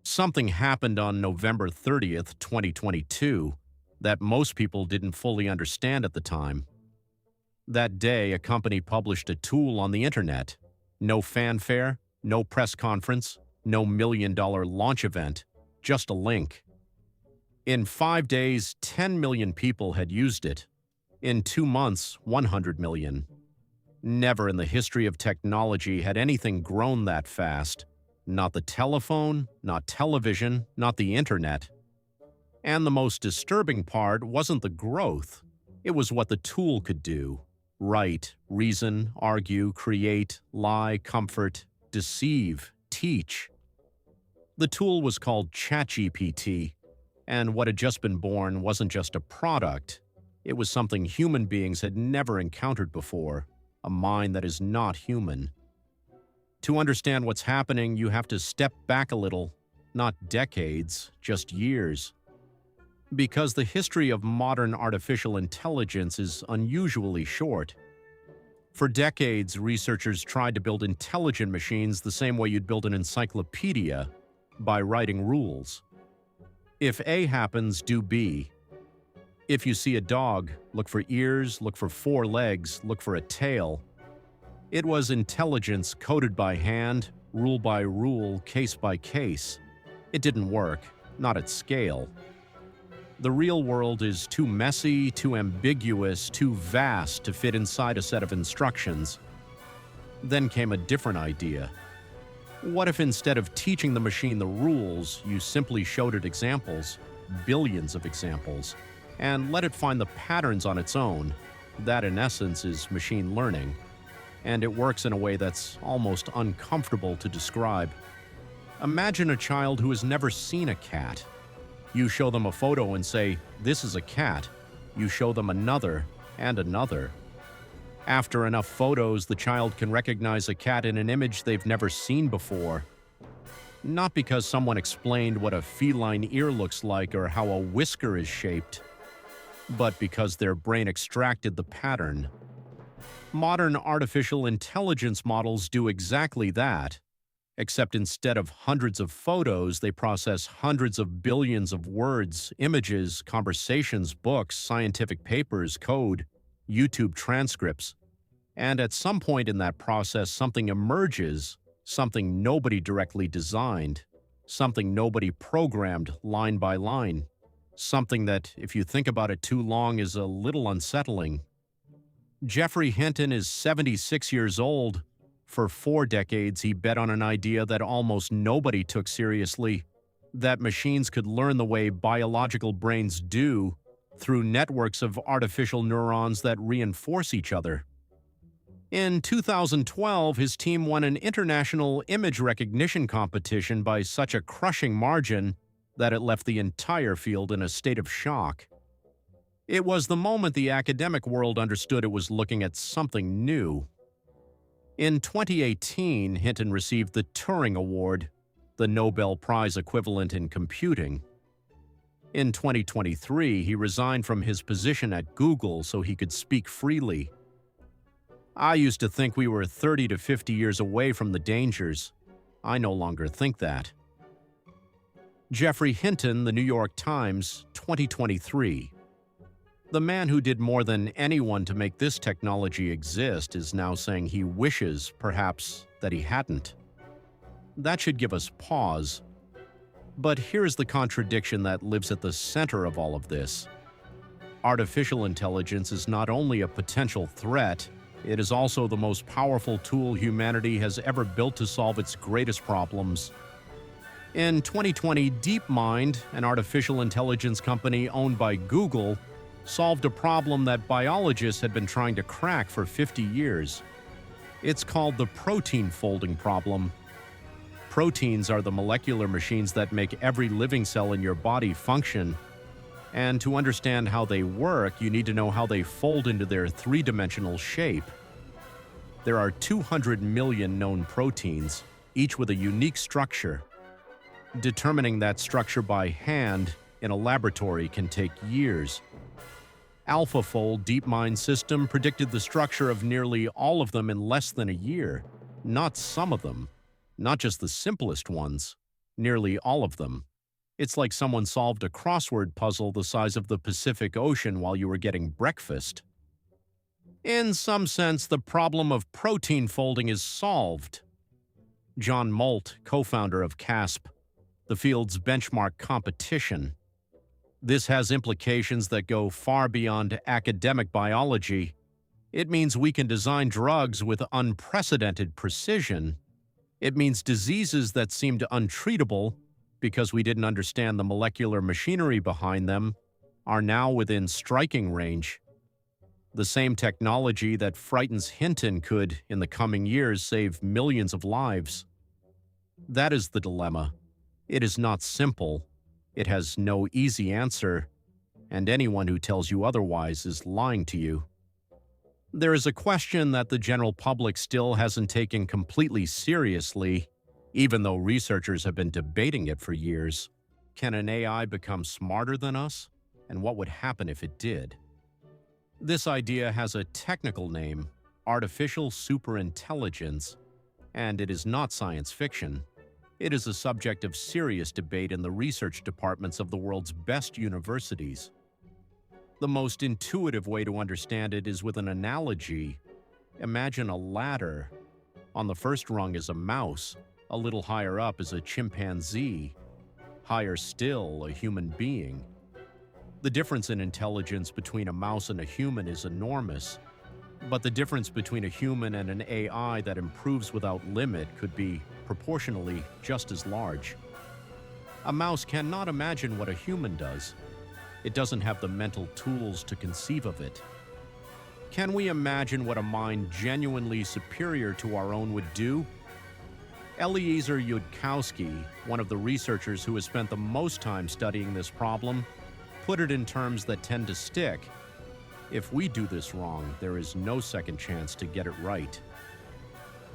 Something happened on November 30th, 2022, that most people didn't fully understand at the time. That day, a company published a tool on the internet. No fanfare, no press conference, no million-dollar launch event, just a link. In 5 days, 10 million people had used it. In 2 months, 100 million. Never in the history of technology had anything grown that fast. Not the telephone, not television, not the internet. And the most disturbing part wasn't the growth. It was what the tool could do. Write, reason, argue, create, lie, comfort, deceive, teach. The tool was called ChatGPT, and what had just been born wasn't just a product. It was something human beings had never encountered before, a mind that is not human. To understand what's happening, you have to step back a little, not decades, just years. Because the history of modern artificial intelligence is unusually short. For decades, researchers tried to build intelligent machines the same way you'd build an encyclopedia, by writing rules. If A happens, do B. If you see a dog, look for ears, look for 4 legs, look for a tail. It was intelligence coded by hand, rule by rule, case by case. It didn't work, not at scale. The real world is too messy, too ambiguous, too vast to fit inside a set of instructions. Then came a different idea. What if instead of teaching the machine the rules, you simply showed it examples, billions of examples, and let it find the patterns on its own? That, in essence, is machine learning. And it works in a way that's almost uncomfortable to describe. Imagine a child who has never seen a cat. You show them a photo and say, "This is a cat." You show them another and another. After enough photos, the child can recognize a cat in an image they've never seen before. Not because someone explained what a feline ear looks like or how a whisker is shaped, but because their brain extracted the pattern. Modern artificial intelligence models do exactly that, except instead of hundreds of photos, they process hundreds of billions of words, images, conversations, books, scientific papers, code, YouTube transcripts. And at some point in that process, something emerges, something nobody directly designed, something nobody programmed line by line, something that, if you think about it too long, is a little unsettling. Geoffrey Hinton is 76 years old. For 4 decades, he bet on an idea that almost nobody took seriously, that machines could learn the way biological brains do, through networks of artificial neurons that reinforce each other. In 2012, his team won an international image recognition competition by such a crushing margin that it left the entire field in a state of shock. It was the moment the academic world understood it was looking at something new. In 2018, Hinton received the Turing Award, the Nobel Prize equivalent in computing. In 2023, he resigned from his position at Google so he could speak freely. I used to think we were 30 to 50 years away from the dangers. I no longer think that. Geoffrey Hinton, The New York Times, 2023. The man who did more than anyone to make this technology exist is now saying he wishes, perhaps, that he hadn't. That should give us pause. But here's the contradiction that lives at the center of all of this. Artificial intelligence is not only a potential threat, it is also the most powerful tool humanity has ever built to solve its greatest problems. In 2020, DeepMind, an artificial intelligence company owned by Google, solved a problem that biologists had been trying to crack for 50 years. It's called the protein folding problem. Proteins are the molecular machines that make every living cell in your body function. And to understand how they work, you need to know how they fold into their 3-dimensional shape. There are 200 million known proteins, each with a unique structure. Determining that structure by hand in a laboratory can take years. AlphaFold DeepMind system predicted the structure of nearly all of them in less than a year, not some of them, not just the simplest ones. Nearly all of them. It's like someone solved a crossword puzzle the size of the Pacific Ocean while you were getting breakfast. In some sense, the problem of protein folding is solved. John Molt, co-founder of CASP, the field's benchmark competition. This has implications that go far beyond academic biology. It means we can design drugs with unprecedented precision. It means diseases that seemed untreatable because we didn't understand the molecular machinery behind them are now within striking range. The same technology that frightens Hinton could, in the coming years, save millions of lives. That is the dilemma. It is not simple. It has no easy answer, and anyone who tells you otherwise is lying to you. There is a question that the general public still hasn't taken completely seriously, even though researchers have been debating it for years. Can an AI become smarter than us? And what would happen if it did? This idea has a technical name, artificial superintelligence, and it is not science fiction. It is a subject of serious debate in the research departments of the world's best universities. The most intuitive way to understand it is with an analogy. Imagine a ladder. On the first rung is a mouse, a little higher up is a chimpanzee, higher still, a human being. The difference in intelligence between a mouse and a human is enormous, but the difference between a human and an AI that improves without limit could be proportionally just as large. A mouse cannot imagine what a human does. It doesn't have the mental tools to conceive of it. Can we imagine what a mind genuinely superior to our own would do? Eliezer Yudkowsky, one of the researchers who has spent the most time studying this problem, put it in terms that tend to stick. If we do this wrong, there is no second chance to get it right.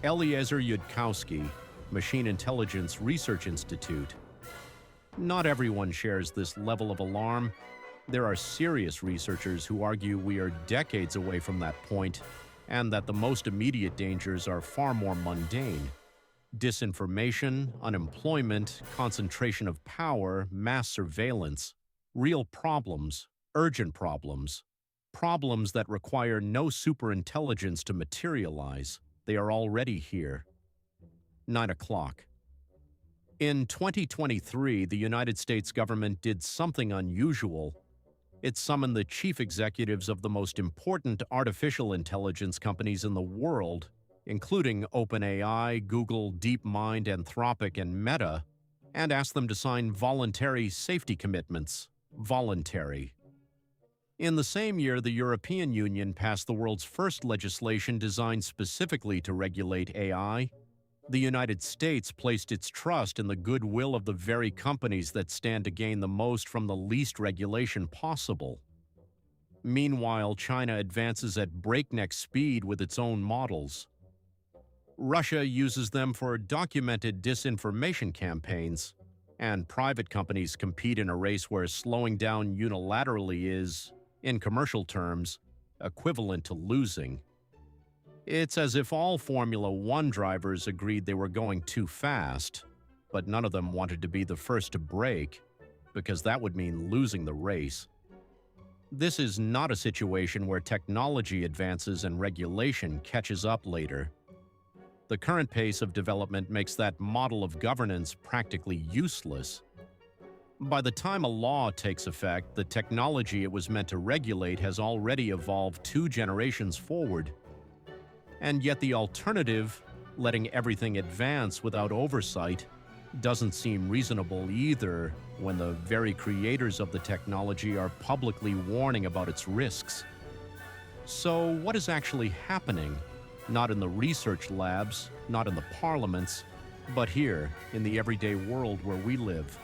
Eliezer Yudkowsky, Machine Intelligence Research Institute. Not everyone shares this level of alarm. There are serious researchers who argue we are decades away from that point, and that the most immediate dangers are far more mundane. Disinformation, unemployment, concentration of power, mass surveillance. Real problems, urgent problems. Problems that require no superintelligence to materialize. They are already here. 9 o'clock. In 2023, the United States government did something unusual. It summoned the chief executives of the most important artificial intelligence companies in the world, including OpenAI, Google, DeepMind, Anthropic, and Meta, and asked them to sign voluntary safety commitments. Voluntary. In the same year, the European Union passed the world's first legislation designed specifically to regulate AI. The United States placed its trust in the goodwill of the very companies that stand to gain the most from the least regulation possible. Meanwhile, China advances at breakneck speed with its own models. Russia uses them for documented disinformation campaigns, and private companies compete in a race where slowing down unilaterally is, in commercial terms, equivalent to losing. It's as if all Formula One drivers agreed they were going too fast, but none of them wanted to be the first to brake, because that would mean losing the race. This is not a situation where technology advances and regulation catches up later. The current pace of development makes that model of governance practically useless. By the time a law takes effect, the technology it was meant to regulate has already evolved 2 generations forward. And yet the alternative, letting everything advance without oversight, doesn't seem reasonable either when the very creators of the technology are publicly warning about its risks. So what is actually happening? Not in the research labs, not in the parliaments, but here, in the everyday world where we live.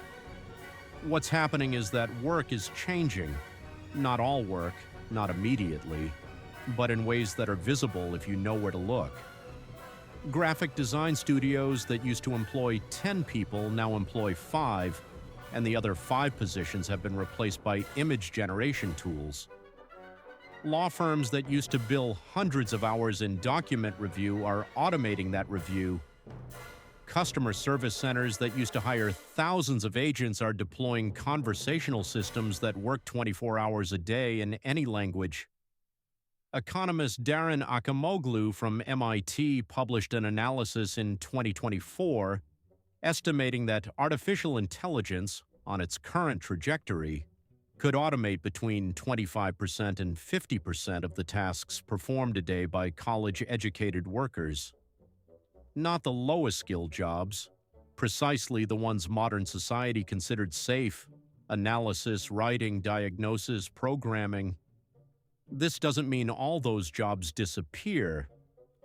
What's happening is that work is changing. Not all work, not immediately, but in ways that are visible if you know where to look. Graphic design studios that used to employ 10 people now employ 5, and the other 5 positions have been replaced by image generation tools. Law firms that used to bill hundreds of hours in document review are automating that review. Customer service centers that used to hire thousands of agents are deploying conversational systems that work 24 hours a day in any language. Economist Darren Acemoglu from MIT published an analysis in 2024 estimating that artificial intelligence, on its current trajectory, could automate between 25% and 50% of the tasks performed today by college-educated workers. Not the lowest-skilled jobs, precisely the ones modern society considered safe: analysis, writing, diagnosis, programming. This doesn't mean all those jobs disappear.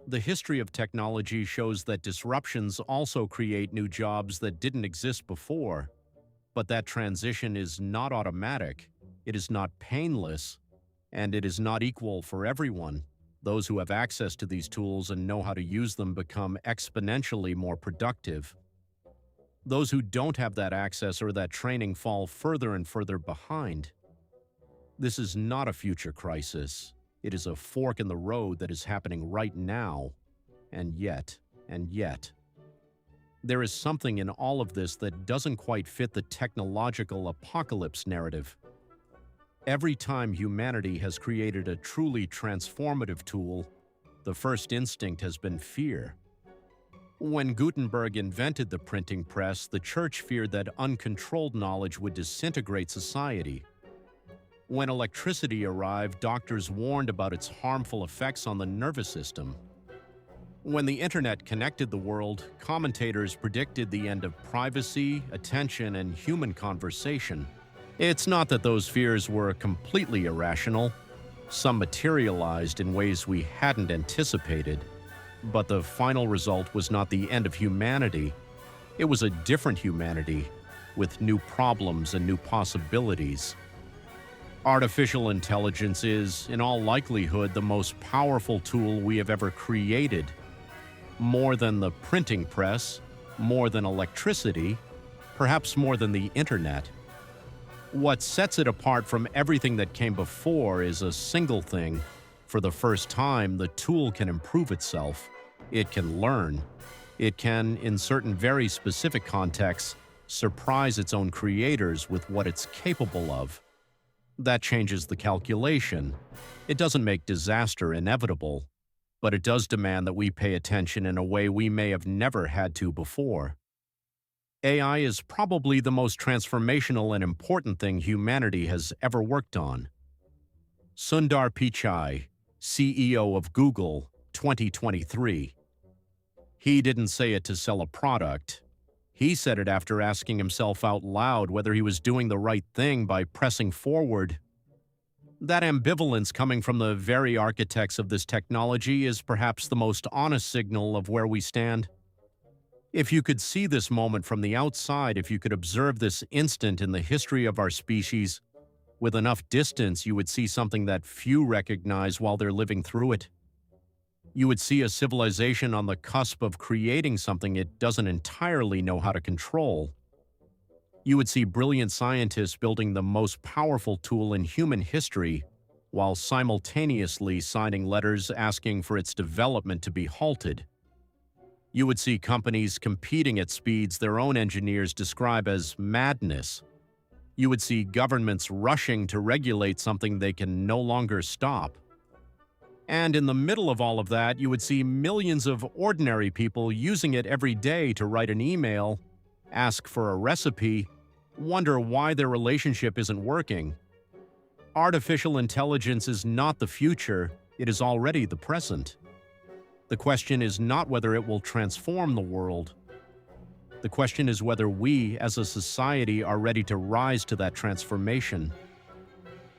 The history of technology shows that disruptions also create new jobs that didn't exist before. But that transition is not automatic, it is not painless, and it is not equal for everyone. Those who have access to these tools and know how to use them become exponentially more productive. Those who don't have that access or that training fall further and further behind. This is not a future crisis. It is a fork in the road that is happening right now. And yet. There is something in all of this that doesn't quite fit the technological apocalypse narrative. Every time humanity has created a truly transformative tool, the first instinct has been fear. When Gutenberg invented the printing press, the church feared that uncontrolled knowledge would disintegrate society. When electricity arrived, doctors warned about its harmful effects on the nervous system. When the internet connected the world, commentators predicted the end of privacy, attention, and human conversation. It's not that those fears were completely irrational. Some materialized in ways we hadn't anticipated. But the final result was not the end of humanity. It was a different humanity, with new problems and new possibilities. Artificial intelligence is, in all likelihood, the most powerful tool we have ever created. More than the printing press, more than electricity, perhaps more than the internet. What sets it apart from everything that came before is a single thing. For the first time, the tool can improve itself. It can learn. It can, in certain very specific contexts, surprise its own creators with what it's capable of. That changes the calculation. It doesn't make disaster inevitable, but it does demand that we pay attention in a way we may have never had to before. AI is probably the most transformational and important thing humanity has ever worked on. Sundar Pichai, CEO of Google, 2023. He didn't say it to sell a product. He said it after asking himself out loud whether he was doing the right thing by pressing forward. That ambivalence coming from the very architects of this technology is perhaps the most honest signal of where we stand. If you could see this moment from the outside, if you could observe this instant in the history of our species, with enough distance you would see something that few recognize while they're living through it. You would see a civilization on the cusp of creating something it doesn't entirely know how to control. You would see brilliant scientists building the most powerful tool in human history, while simultaneously signing letters asking for its development to be halted. You would see companies competing at speeds their own engineers describe as madness. You would see governments rushing to regulate something they can no longer stop. And in the middle of all of that, you would see millions of ordinary people using it every day to write an email, ask for a recipe, wonder why their relationship isn't working. Artificial intelligence is not the future, it is already the present. The question is not whether it will transform the world. The question is whether we, as a society, are ready to rise to that transformation.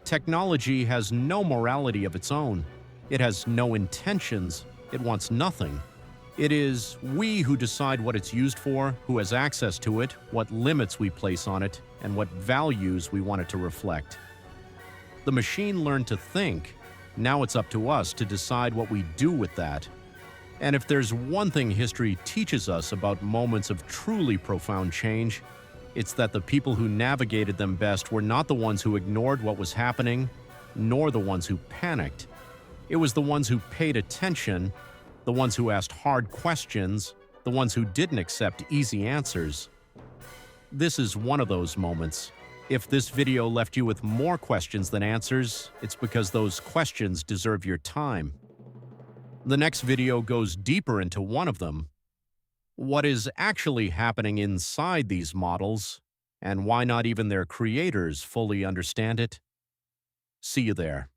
Technology has no morality of its own. It has no intentions. It wants nothing. It is we who decide what it's used for, who has access to it, what limits we place on it, and what values we want it to reflect. The machine learned to think. Now it's up to us to decide what we do with that. And if there's one thing history teaches us about moments of truly profound change, it's that the people who navigated them best were not the ones who ignored what was happening, nor the ones who panicked. It was the ones who paid attention, the ones who asked hard questions, the ones who didn't accept easy answers. This is one of those moments. If this video left you with more questions than answers, it's because those questions deserve your time. The next video goes deeper into one of them. What is actually happening inside these models, and why not even their creators fully understand it? See you there.